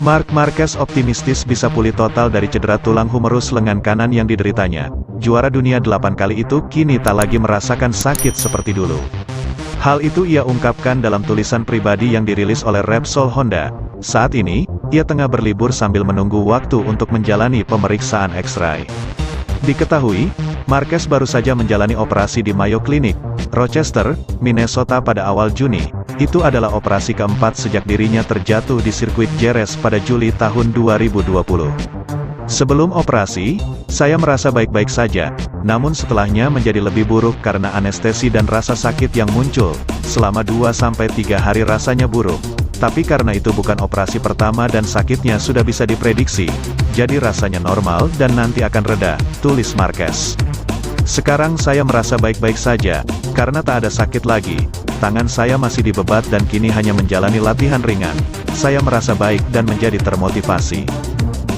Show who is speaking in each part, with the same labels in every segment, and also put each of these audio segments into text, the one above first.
Speaker 1: Marc Marquez optimistis bisa pulih total dari cedera tulang humerus lengan kanan yang dideritanya. Juara dunia 8 kali itu kini tak lagi merasakan sakit seperti dulu. Hal itu ia ungkapkan dalam tulisan pribadi yang dirilis oleh Repsol Honda. Saat ini, ia tengah berlibur sambil menunggu waktu untuk menjalani pemeriksaan X-ray. Diketahui, Marquez baru saja menjalani operasi di Mayo Clinic, Rochester, Minnesota pada awal Juni. Itu adalah operasi keempat sejak dirinya terjatuh di sirkuit Jerez pada Juli tahun 2020. Sebelum operasi, saya merasa baik-baik saja, namun setelahnya menjadi lebih buruk karena anestesi dan rasa sakit yang muncul. Selama 2-3 hari rasanya buruk. Tapi karena itu bukan operasi pertama dan sakitnya sudah bisa diprediksi, jadi rasanya normal dan nanti akan reda, tulis Marquez. Sekarang saya merasa baik-baik saja, karena tak ada sakit lagi. Tangan saya masih dibebat dan kini hanya menjalani latihan ringan. Saya merasa baik dan menjadi termotivasi.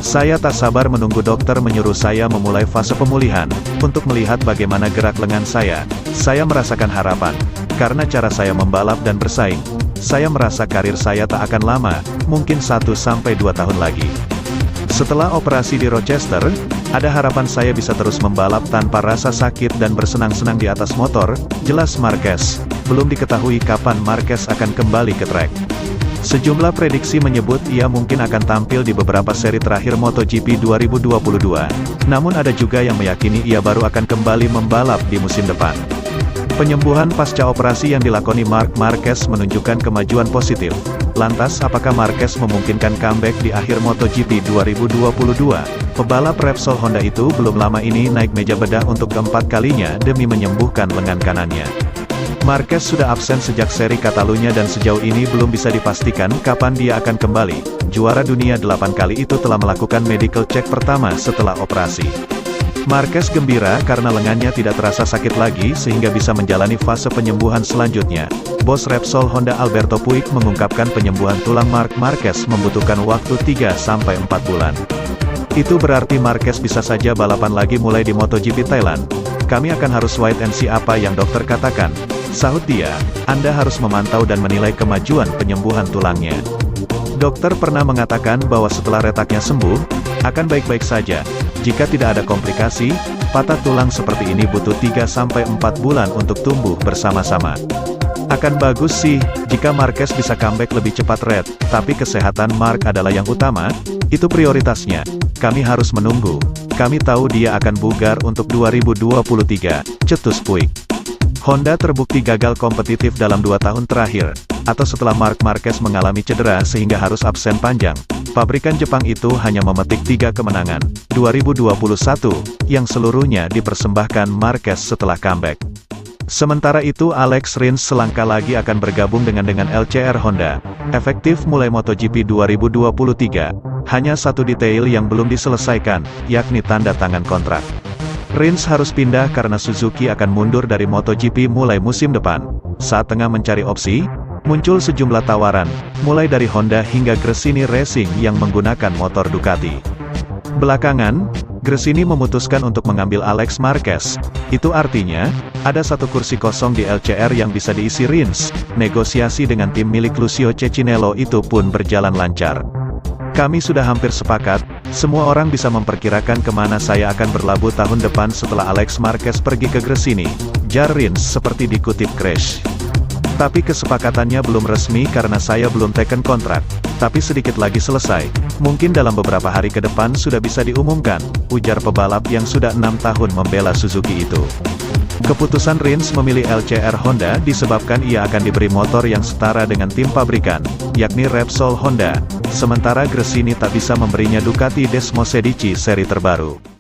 Speaker 1: Saya tak sabar menunggu dokter menyuruh saya memulai fase pemulihan, untuk melihat bagaimana gerak lengan saya. Saya merasakan harapan, karena cara saya membalap dan bersaing. Saya merasa karir saya tak akan lama, mungkin 1-2 tahun lagi. Setelah operasi di Rochester, ada harapan saya bisa terus membalap tanpa rasa sakit dan bersenang-senang di atas motor, jelas Marquez. Belum diketahui kapan Marquez akan kembali ke trek. Sejumlah prediksi menyebut ia mungkin akan tampil di beberapa seri terakhir MotoGP 2022. Namun ada juga yang meyakini ia baru akan kembali membalap di musim depan. Penyembuhan pasca operasi yang dilakoni Marc Marquez menunjukkan kemajuan positif. Lantas apakah Marquez memungkinkan comeback di akhir MotoGP 2022? Pebalap Repsol Honda itu belum lama ini naik meja bedah untuk keempat kalinya demi menyembuhkan lengan kanannya. Marquez sudah absen sejak seri Catalunya dan sejauh ini belum bisa dipastikan kapan dia akan kembali. Juara dunia 8 kali itu telah melakukan medical check pertama setelah operasi. Marquez gembira karena lengannya tidak terasa sakit lagi sehingga bisa menjalani fase penyembuhan selanjutnya. Bos Repsol Honda Alberto Puig mengungkapkan penyembuhan tulang Marc Marquez membutuhkan waktu 3-4 bulan. Itu berarti Marquez bisa saja balapan lagi mulai di MotoGP Thailand. Kami akan harus wait and see apa yang dokter katakan. Sahut dia, Anda harus memantau dan menilai kemajuan penyembuhan tulangnya. Dokter pernah mengatakan bahwa setelah retaknya sembuh, akan baik-baik saja. Jika tidak ada komplikasi, patah tulang seperti ini butuh 3-4 bulan untuk tumbuh bersama-sama. Akan bagus sih, jika Marquez bisa comeback lebih cepat Red, tapi kesehatan Marc adalah yang utama, itu prioritasnya. Kami harus menunggu. Kami tahu dia akan bugar untuk 2023, cetus Puig. Honda terbukti gagal kompetitif dalam 2 tahun terakhir, atau setelah Marc Marquez mengalami cedera sehingga harus absen panjang. Pabrikan Jepang itu hanya memetik 3 kemenangan, 2021, yang seluruhnya dipersembahkan Marquez setelah comeback. Sementara itu Alex Rins selangkah lagi akan bergabung dengan LCR Honda, efektif mulai MotoGP 2023. Hanya satu detail yang belum diselesaikan, yakni tanda tangan kontrak. Rins harus pindah karena Suzuki akan mundur dari MotoGP mulai musim depan. Saat tengah mencari opsi, muncul sejumlah tawaran, mulai dari Honda hingga Gresini Racing yang menggunakan motor Ducati. Belakangan, Gresini memutuskan untuk mengambil Alex Marquez. Itu artinya, ada satu kursi kosong di LCR yang bisa diisi Rins. Negosiasi dengan tim milik Lucio Cecchinello itu pun berjalan lancar. Kami sudah hampir sepakat, semua orang bisa memperkirakan kemana saya akan berlabuh tahun depan setelah Alex Marquez pergi ke Gresini, jar Rins seperti dikutip Crash. Tapi kesepakatannya belum resmi karena saya belum teken kontrak, tapi sedikit lagi selesai, mungkin dalam beberapa hari ke depan sudah bisa diumumkan, ujar pebalap yang sudah 6 tahun membela Suzuki itu. Keputusan Rins memilih LCR Honda disebabkan ia akan diberi motor yang setara dengan tim pabrikan, yakni Repsol Honda, sementara Gresini tak bisa memberinya Ducati Desmosedici seri terbaru.